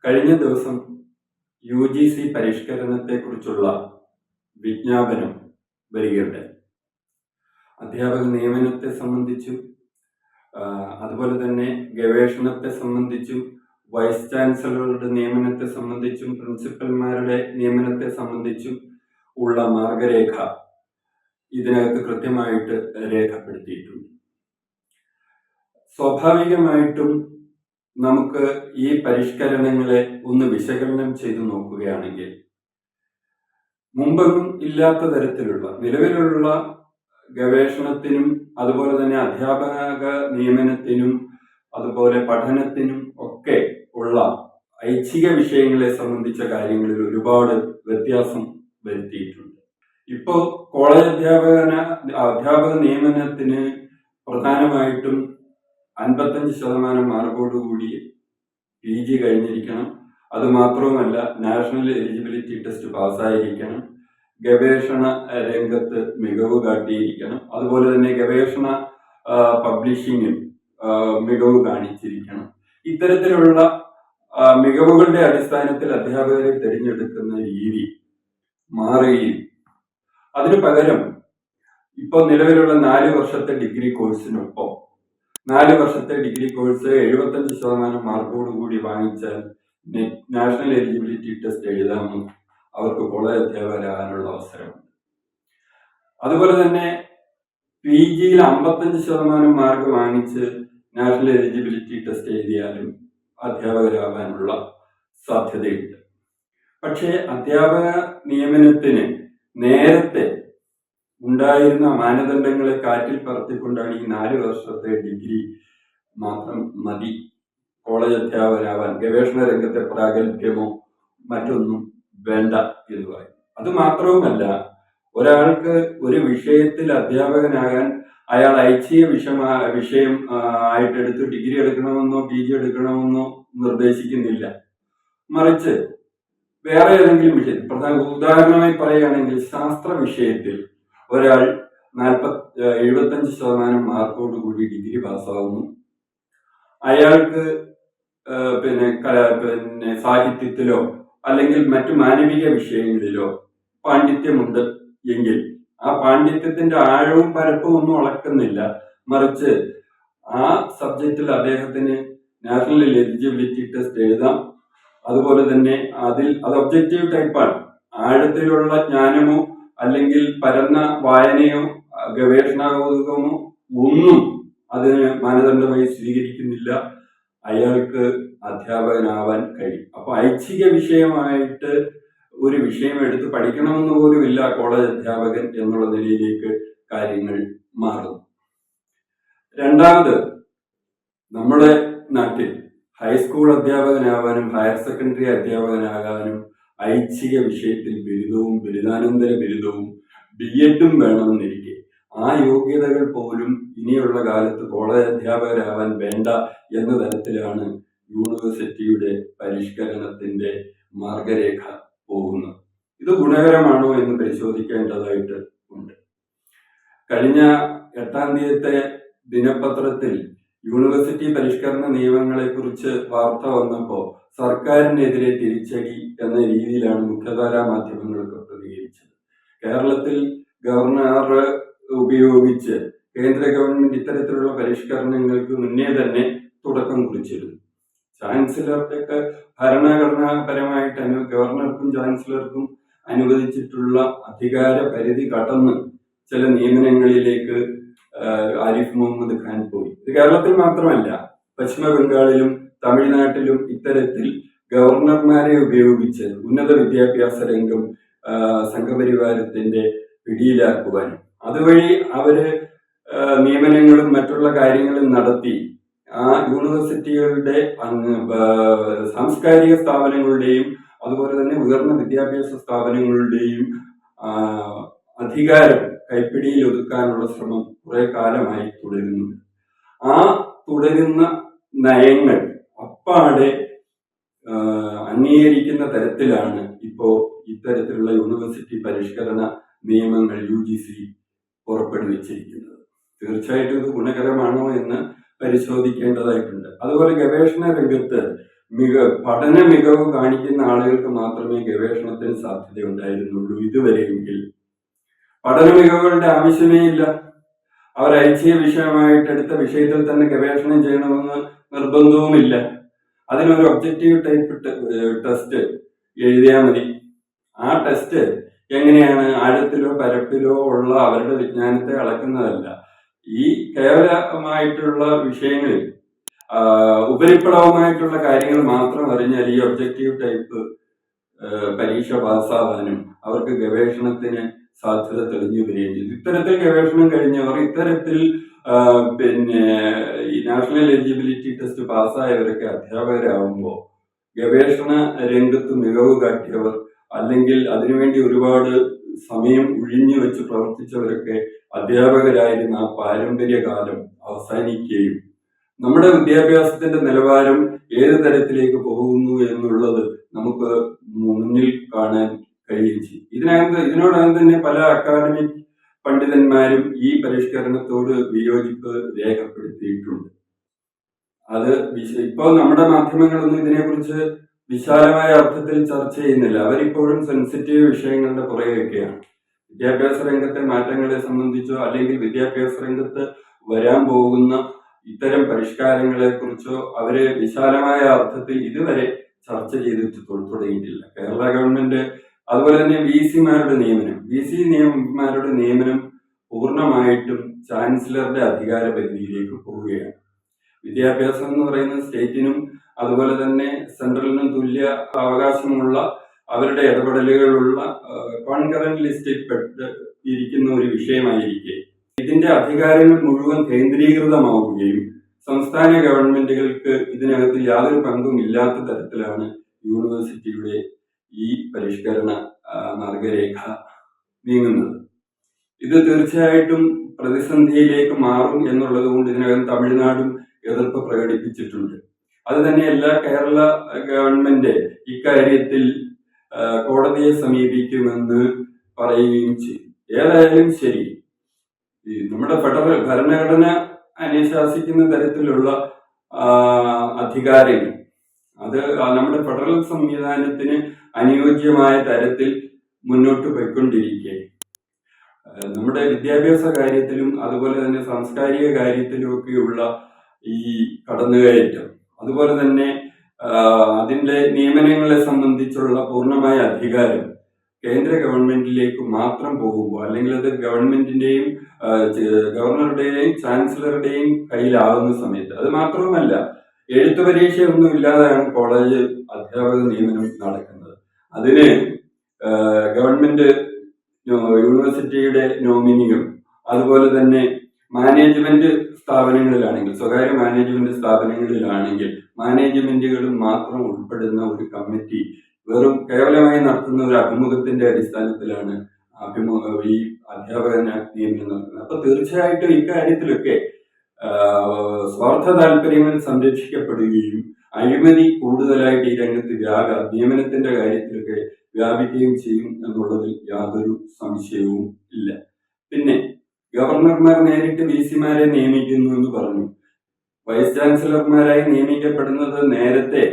കഴിഞ്ഞ ദിവസം UGC പരിഷ്കരണത്തെക്കുറിച്ചുള്ള വിജ്ഞാപനം വരികയുണ്ടായി. അധ്യാപക നിയമനത്തെ സംബന്ധിച്ചും അതുപോലെ തന്നെ ഗവേഷണത്തെ സംബന്ധിച്ചും വൈസ് ചാൻസലറുടെ നിയമനത്തെ സംബന്ധിച്ചും പ്രിൻസിപ്പൽമാരുടെ നിയമനത്തെ സംബന്ധിച്ചും ഉള്ള മാർഗരേഖ ഇതിനകത്ത് കൃത്യമായിട്ട് രേഖപ്പെടുത്തിയിട്ടുണ്ട്. സ്വാഭാവികമായിട്ടും നമുക്ക് ഈ പരിഷ്കരണങ്ങളെ ഒന്ന് വിശകലനം ചെയ്തു നോക്കുകയാണെങ്കിൽ മുമ്പൊന്നും ഇല്ലാത്ത തരത്തിലുള്ള നിലവിലുള്ള ഗവേഷണത്തിനും അതുപോലെ തന്നെ അധ്യാപക നിയമനത്തിനും അതുപോലെ പഠനത്തിനും ഒക്കെ ഉള്ള ഐച്ഛിക വിഷയങ്ങളെ സംബന്ധിച്ച കാര്യങ്ങളിൽ ഒരുപാട് വ്യത്യാസം വരുത്തിയിട്ടുണ്ട്. ഇപ്പോൾ കോളേജ് അധ്യാപക നിയമനത്തിന് പ്രധാനമായിട്ടും 55% മാർക്കോടുകൂടി PG കഴിഞ്ഞിരിക്കണം. അതുമാത്രവുമല്ല, നാഷണൽ എലിജിബിലിറ്റി ടെസ്റ്റ് പാസ്സായിരിക്കണം, ഗവേഷണ രംഗത്ത് മികവ് കാട്ടിയിരിക്കണം, അതുപോലെ തന്നെ ഗവേഷണ പബ്ലിഷിങ്ങിൽ മികവ് കാണിച്ചിരിക്കണം. ഇത്തരത്തിലുള്ള മികവുകളുടെ അടിസ്ഥാനത്തിൽ അധ്യാപകരെ തിരഞ്ഞെടുക്കുന്ന രീതി മാറുകയും അതിനു പകരം ഇപ്പോൾ നിലവിലുള്ള 4 വർഷത്തെ ഡിഗ്രി കോഴ്സിനൊപ്പം 4 വർഷത്തെ ഡിഗ്രി കോഴ്സ് 75% മാർക്കോടുകൂടി വാങ്ങിച്ചാൽ നാഷണൽ എലിജിബിലിറ്റി ടെസ്റ്റ് എഴുതാമെന്നും അവർക്ക് കോളേജ് അധ്യാപകരാകാനുള്ള അവസരമുണ്ട്. അതുപോലെ തന്നെ PGയിൽ 55% മാർക്ക് വാങ്ങിച്ച് നാഷണൽ എലിജിബിലിറ്റി ടെസ്റ്റ് എഴുതിയാലും അധ്യാപകരാകാനുള്ള സാധ്യതയുണ്ട്. പക്ഷേ അധ്യാപക നിയമനത്തിന് നേരത്തെ ഉണ്ടായിരുന്ന മാനദണ്ഡങ്ങളെ കാറ്റിൽ പറത്തിക്കൊണ്ടാണ് ഈ 4 വർഷത്തെ ഡിഗ്രി മാത്രം മതി കോളേജ് അധ്യാപകനാവാൻ, ഗവേഷണ രംഗത്തെ പ്രാഗൽഭ്യമോ മറ്റൊന്നും വേണ്ട എന്ന് പറയും. അത് മാത്രവുമല്ല, ഒരാൾക്ക് ഒരു വിഷയത്തിൽ അധ്യാപകനാകാൻ അയാൾ ഐച്ഛിക വിഷയം ആയിട്ടെടുത്ത് ഡിഗ്രി എടുക്കണമെന്നോ PG എടുക്കണമെന്നോ നിർദ്ദേശിക്കുന്നില്ല. മറിച്ച് വേറെ ഏതെങ്കിലും വിഷയം, ഉദാഹരണമായി പറയുകയാണെങ്കിൽ ശാസ്ത്ര വിഷയത്തിൽ ഒരാൾ 75% മാർക്കോടുകൂടി ഡിഗ്രി പാസ്സാവുന്നു. അയാൾക്ക് പിന്നെ സാഹിത്യത്തിലോ അല്ലെങ്കിൽ മറ്റു മാനവിക വിഷയങ്ങളിലോ പാണ്ഡിത്യമുണ്ട് എങ്കിൽ ആ പാണ്ഡിത്യത്തിന്റെ ആഴവും പരപ്പും ഒന്നും അളക്കുന്നില്ല. മറിച്ച് ആ സബ്ജക്റ്റിൽ അദ്ദേഹത്തിന് നാഷണൽ എലിജിബിലിറ്റി ടെസ്റ്റ് എഴുതാം. അതുപോലെ തന്നെ അത് ഒബ്ജക്റ്റീവ് ടൈപ്പാണ്. ആഴത്തിലുള്ള ജ്ഞാനമോ അല്ലെങ്കിൽ പരന്ന വായനയോ ഗവേഷണകൗതുകമോ ഒന്നും അതിന് മാനദണ്ഡമായി സ്വീകരിക്കുന്നില്ല. അയാൾക്ക് അധ്യാപകനാവാൻ കഴിയും. അപ്പൊ ഐച്ഛിക വിഷയമായിട്ട് ഒരു വിഷയം എടുത്ത് പഠിക്കണമെന്ന് പോലും ഇല്ല കോളേജ് അധ്യാപകൻ എന്നുള്ള നിലയിലേക്ക് കാര്യങ്ങൾ മാറുന്നു. രണ്ടാമത്, നമ്മുടെ നാട്ടിൽ ഹൈസ്കൂൾ അധ്യാപകനാവാനും ഹയർ സെക്കൻഡറി അധ്യാപകനാകാനും ഐച്ഛിക വിഷയത്തിൽ ബിരുദവും ബിരുദാനന്തര ബിരുദവും BEdും വേണമെന്നിരിക്കെ ആ യോഗ്യതകൾ പോലും ഇനിയുള്ള കാലത്ത് കോളേജ് അധ്യാപകരാവാൻ വേണ്ട എന്ന തരത്തിലാണ് യൂണിവേഴ്സിറ്റിയുടെ പരിഷ്കരണത്തിന്റെ മാർഗരേഖ പോകുന്നത്. ഇത് ഗുണകരമാണോ എന്ന് പരിശോധിക്കേണ്ടതായിട്ട് ഉണ്ട്. കഴിഞ്ഞ 8-ാം തീയതിത്തെ ദിനപത്രത്തിൽ യൂണിവേഴ്സിറ്റി പരിഷ്കരണ നിയമങ്ങളെ കുറിച്ച് വാർത്ത വന്നപ്പോൾ സർക്കാരിനെതിരെ തിരിച്ചടി എന്ന രീതിയിലാണ് മുഖ്യധാരാ മാധ്യമങ്ങളൊക്കെ പ്രതികരിച്ചത്. കേരളത്തിൽ ഗവർണർ ഉപയോഗിച്ച് കേന്ദ്ര ഗവൺമെന്റ് ഇത്തരത്തിലുള്ള പരിഷ്കരണങ്ങൾക്ക് മുന്നേ തന്നെ തുടക്കം കുറിച്ചിരുന്നു. ചാൻസലറുടെയൊക്കെ ഭരണഘടനാപരമായിട്ട് ഗവർണർക്കും ചാൻസലർക്കും അനുവദിച്ചിട്ടുള്ള അധികാര പരിധി കടന്ന് ചില നിയമനങ്ങളിലേക്ക് ആരിഫ് മുഹമ്മദ് ഖാൻ പോയി. ഇത് കേരളത്തിൽ മാത്രമല്ല, പശ്ചിമ ബംഗാളിലും തമിഴ്നാട്ടിലും ഇത്തരത്തിൽ ഗവർണർമാരെ ഉപയോഗിച്ച് ഉന്നത വിദ്യാഭ്യാസ രംഗം സംഘപരിവാരത്തിന്റെ പിടിയിലാക്കുവാനും അതുവഴി അവര് നിയമനങ്ങളും മറ്റുള്ള കാര്യങ്ങളും നടത്തി ആ യൂണിവേഴ്സിറ്റികളുടെ സാംസ്കാരിക സ്ഥാപനങ്ങളുടെയും അതുപോലെ തന്നെ ഉയർന്ന വിദ്യാഭ്യാസ സ്ഥാപനങ്ങളുടെയും അധികാരം കൈപ്പിടിയിൽ ഒതുക്കാനുള്ള ശ്രമം കുറെ കാലമായി തുടരുന്നുണ്ട്. ആ തുടരുന്ന നയങ്ങൾ അപ്പാടെ അംഗീകരിക്കുന്ന തരത്തിലാണ് ഇപ്പോ ഇത്തരത്തിലുള്ള യൂണിവേഴ്സിറ്റി പരിഷ്കരണ നിയമങ്ങൾ UGC പുറപ്പെടുവിച്ചിരിക്കുന്നത്. തീർച്ചയായിട്ടും ഇത് ഗുണകരമാണോ എന്ന് പരിശോധിക്കേണ്ടതായിട്ടുണ്ട്. അതുപോലെ ഗവേഷണ രംഗത്ത് പഠന മികവ് കാണിക്കുന്ന ആളുകൾക്ക് മാത്രമേ ഗവേഷണത്തിന് സാധ്യതയുണ്ടായിരുന്നുള്ളൂ ഇതുവരെയെങ്കിൽ. പഠന മികവുകളുടെ ആവശ്യമേ ഇല്ല. അവർ ഐച്ഛിക വിഷയമായിട്ട് എടുത്ത വിഷയത്തിൽ തന്നെ ഗവേഷണം ചെയ്യണമെന്ന് നിർബന്ധവുമില്ല. അതിനൊരു ഒബ്ജക്റ്റീവ് ടൈപ്പ് ടെസ്റ്റ് എഴുതിയാൽ മതി. ആ ടെസ്റ്റ് എങ്ങനെയാണ് ആഴത്തിലോ പരപ്പിലോ ഉള്ള അവരുടെ വിജ്ഞാനത്തെ അളക്കുന്നതല്ല. ഈ കേവലമായിട്ടുള്ള വിഷയങ്ങളിൽ ഉപരിപ്ലവമായിട്ടുള്ള കാര്യങ്ങൾ മാത്രം അറിഞ്ഞാൽ ഈ ഒബ്ജക്റ്റീവ് ടൈപ്പ് പരീക്ഷ പാസ്സാവാനും അവർക്ക് ഗവേഷണത്തിന് സാധ്യത തെളിഞ്ഞു വരികയും ചെയ്തു. ഇത്തരത്തിൽ ഗവേഷണം കഴിഞ്ഞവർ ഇത്തരത്തിൽ ഈ നാഷണൽ എലിജിബിലിറ്റി ടെസ്റ്റ് പാസ്സായവരൊക്കെ അധ്യാപകരാകുമ്പോൾ ഗവേഷണ രംഗത്ത് മികവ് കാട്ടിയവർ അല്ലെങ്കിൽ അതിനുവേണ്ടി ഒരുപാട് സമയം ഒഴിഞ്ഞു വെച്ച് പ്രവർത്തിച്ചവരൊക്കെ അധ്യാപകരായിരുന്ന ആ പാരമ്പര്യ കാലം അവസാനിക്കുകയും നമ്മുടെ വിദ്യാഭ്യാസത്തിന്റെ നിലവാരം ഏത് തരത്തിലേക്ക് പോകുന്നു എന്നുള്ളത് നമുക്ക് മുന്നിൽ കാണാൻ കഴിയുകയും ചെയ്യും. ഇതിനോടകം തന്നെ പല അക്കാദമിക് പണ്ഡിതന്മാരും ഈ പരിഷ്കരണത്തോട് വിയോജിപ്പ് രേഖപ്പെടുത്തിയിട്ടുണ്ട്. അത് ഇപ്പോൾ നമ്മുടെ മാധ്യമങ്ങളൊന്നും ഇതിനെക്കുറിച്ച് വിശാലമായ അർത്ഥത്തിൽ ചർച്ച ചെയ്യുന്നില്ല. അവരിപ്പോഴും സെൻസിറ്റീവ് വിഷയങ്ങളുടെ പുറകെയൊക്കെയാണ്. വിദ്യാഭ്യാസ രംഗത്തെ മാറ്റങ്ങളെ സംബന്ധിച്ചോ അല്ലെങ്കിൽ വിദ്യാഭ്യാസ രംഗത്ത് വരാൻ പോകുന്ന ഇത്തരം പരിഷ്കാരങ്ങളെ കുറിച്ചോ അവര് വിശാലമായ അർത്ഥത്തിൽ ഇതുവരെ ചർച്ച ചെയ്തിട്ട് തുടങ്ങിയിട്ടില്ല. കേരള ഗവൺമെന്റ് അതുപോലെ തന്നെ വി സിമാരുടെ നിയമനം പൂർണ്ണമായിട്ടും ചാൻസലറുടെ അധികാര പരിധിയിലേക്ക് പോവുകയാണ്. വിദ്യാഭ്യാസം എന്ന് പറയുന്നത് സ്റ്റേറ്റിനും അതുപോലെ തന്നെ സെൻട്രലിനും തുല്യ അവകാശമുള്ള അവരുടെ ഇടപെടലുകളുള്ള കോൺകറന്റ് ലിസ്റ്റിൽ ഇരിക്കുന്ന ഒരു വിഷയമായിരിക്കെ ഇതിന്റെ അധികാരങ്ങൾ മുഴുവൻ കേന്ദ്രീകൃതമാവുകയും സംസ്ഥാന ഗവൺമെന്റുകൾക്ക് ഇതിനകത്ത് യാതൊരു പങ്കും ഇല്ലാത്ത തരത്തിലാണ് യൂണിവേഴ്സിറ്റിയുടെ ഈ പരിഷ്കരണ മാർഗരേഖ നീങ്ങുന്നത്. ഇത് തീർച്ചയായിട്ടും പ്രതിസന്ധിയിലേക്ക് മാറും എന്നുള്ളത് കൊണ്ട് ഇതിനകം തമിഴ്നാടും എതിർപ്പ് പ്രകടിപ്പിച്ചിട്ടുണ്ട്. അത് തന്നെയല്ല, കേരള ഗവൺമെന്റ് ഇക്കാര്യത്തിൽ കോടതിയെ സമീപിക്കുമെന്ന് പറയുകയും ചെയ്യും. ഏതായാലും ശരി, നമ്മുടെ ഫെഡറൽ ഭരണഘടന അനുശാസിക്കുന്ന തരത്തിലുള്ള അധികാരങ്ങൾ അത് നമ്മുടെ ഫെഡറൽ സംവിധാനത്തിന് അനുയോജ്യമായ തരത്തിൽ മുന്നോട്ട് പോയിക്കൊണ്ടിരിക്കെ നമ്മുടെ വിദ്യാഭ്യാസ കാര്യത്തിലും അതുപോലെ തന്നെ സാംസ്കാരിക കാര്യത്തിലും ഒക്കെയുള്ള ഈ കടന്നുകയറ്റം, അതുപോലെ തന്നെ അതിന്റെ നിയമനങ്ങളെ സംബന്ധിച്ചുള്ള പൂർണ്ണമായ അധികാരം കേന്ദ്ര ഗവൺമെന്റിലേക്ക് മാത്രം പോകുമ്പോൾ അല്ലെങ്കിൽ അത് ഗവൺമെന്റിന്റെയും ഗവർണറുടെയും ചാൻസലറുടെയും കയ്യിലാകുന്ന സമയത്ത്, അത് മാത്രവുമല്ല എഴുത്തു പരീക്ഷയൊന്നും ഇല്ലാതെയാണ് കോളേജ് അധ്യാപക നിയമനം നടക്കുന്നത്. അതിന് ഗവൺമെന്റ് യൂണിവേഴ്സിറ്റിയുടെ നോമിനിയും അതുപോലെ തന്നെ മാനേജ്മെന്റ് സ്ഥാപനങ്ങളിലാണെങ്കിൽ, സ്വകാര്യ മാനേജ്മെന്റ് സ്ഥാപനങ്ങളിലാണെങ്കിൽ മാനേജ്മെന്റുകളും മാത്രം ഉൾപ്പെടുന്ന ഒരു കമ്മിറ്റി കേവലമായി നടത്തുന്ന ഒരു അഭിമുഖത്തിന്റെ അടിസ്ഥാനത്തിലാണ് ഈ അധ്യാപകനെ നിയമനം നടത്തുന്നത്. അപ്പൊ തീർച്ചയായിട്ടും ഇക്കാര്യത്തിലൊക്കെ സ്വാർത്ഥ താല്പര്യങ്ങൾ സംരക്ഷിക്കപ്പെടുകയും അഴിമതി കൂടുതലായിട്ട് ഈ രംഗത്ത് നിയമനത്തിന്റെ കാര്യത്തിലൊക്കെ വ്യാപിക്കുകയും ചെയ്യും എന്നുള്ളതിൽ യാതൊരു സംശയവും ഇല്ല. പിന്നെ ഗവർണർമാർ നേരിട്ട് വി സിമാരെ നിയമിക്കുന്നു എന്ന് പറഞ്ഞു. വൈസ് ചാൻസലർമാരായി നിയമിക്കപ്പെടുന്നത് നേരത്തെ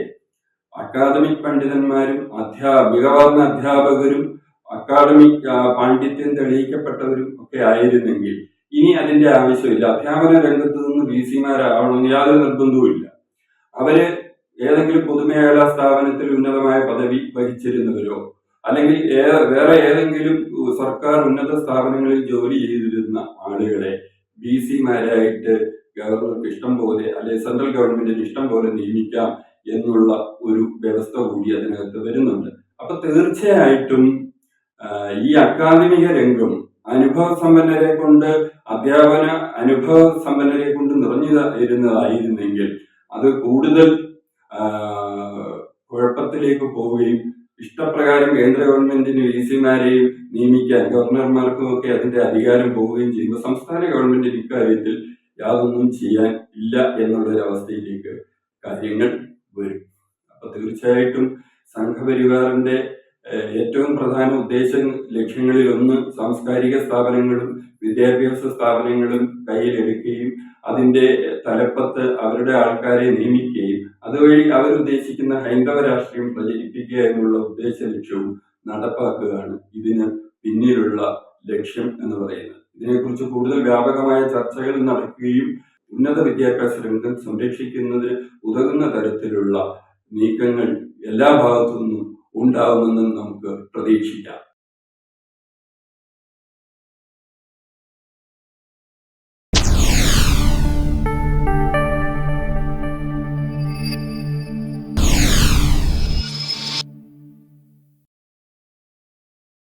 അക്കാദമിക് പണ്ഡിതന്മാരും മികവാർന്ന അധ്യാപകരും അക്കാദമിക് പാണ്ഡിത്യം തെളിയിക്കപ്പെട്ടവരും ഒക്കെ ആയിരുന്നെങ്കിൽ ഇനി അതിന്റെ ആവശ്യമില്ല. അധ്യാപന രംഗത്ത് നിന്ന് വി സിമാരാവണമെന്ന് യാതൊരു നിർബന്ധവുമില്ല. അവര് ഏതെങ്കിലും പൊതുമേഖലാ സ്ഥാപനത്തിൽ ഉന്നതമായ പദവി വഹിച്ചിരുന്നവരോ അല്ലെങ്കിൽ വേറെ ഏതെങ്കിലും സർക്കാർ ഉന്നത സ്ഥാപനങ്ങളിൽ ജോലി ചെയ്തിരുന്ന ആളുകളെ ബി സിമാരായിട്ട് ഗവർണർക്ക് ഇഷ്ടം പോലെ അല്ലെങ്കിൽ സെൻട്രൽ ഗവൺമെന്റിന് ഇഷ്ടം പോലെ നിയമിക്കാം എന്നുള്ള ഒരു വ്യവസ്ഥ കൂടി അതിനകത്ത് വരുന്നുണ്ട്. അപ്പൊ തീർച്ചയായിട്ടും ഈ അക്കാദമിക രംഗം അധ്യാപന അനുഭവ സമ്പന്നരെ കൊണ്ട് നിറഞ്ഞിരുന്നതായിരുന്നെങ്കിൽ അത് കൂടുതൽ കുഴപ്പത്തിലേക്ക് പോവുകയും ഇഷ്ടപ്രകാരം കേന്ദ്ര ഗവൺമെന്റിന് വി സിമാരെയും നിയമിക്കാൻ ഗവർണർമാർക്കും ഒക്കെ അതിന്റെ അധികാരം പോവുകയും ചെയ്യുമ്പോൾ സംസ്ഥാന ഗവൺമെന്റിന് ഇക്കാര്യത്തിൽ യാതൊന്നും ചെയ്യാൻ ഇല്ല എന്നുള്ളൊരവസ്ഥയിലേക്ക് കാര്യങ്ങൾ വരും. അപ്പൊ തീർച്ചയായിട്ടും സംഘപരിവാറിന്റെ ഏറ്റവും പ്രധാന ലക്ഷ്യങ്ങളിൽ ഒന്ന് സാംസ്കാരിക സ്ഥാപനങ്ങളും വിദ്യാഭ്യാസ സ്ഥാപനങ്ങളും കയ്യിലെടുക്കുകയും അതിന്റെ തലപ്പത്ത് അവരുടെ ആൾക്കാരെ നിയമിക്കുകയും അതുവഴി അവരുദ്ദേശിക്കുന്ന ഹൈന്ദവ രാഷ്ട്രീയം പ്രചരിപ്പിക്കുക എന്നുള്ള ഉദ്ദേശ ലക്ഷ്യവും നടപ്പാക്കുകയാണ് ഇതിന് പിന്നിലുള്ള ലക്ഷ്യം എന്ന് പറയുന്നത്. ഇതിനെക്കുറിച്ച് കൂടുതൽ വ്യാപകമായ ചർച്ചകൾ നടക്കുകയും ഉന്നത വിദ്യാഭ്യാസ രംഗം സംരക്ഷിക്കുന്നതിന് ഉതകുന്ന തരത്തിലുള്ള നീക്കങ്ങൾ എല്ലാ ഭാഗത്തു നിന്നും ഉണ്ടാവുമെന്നും നമുക്ക് പ്രതീക്ഷിക്കാം.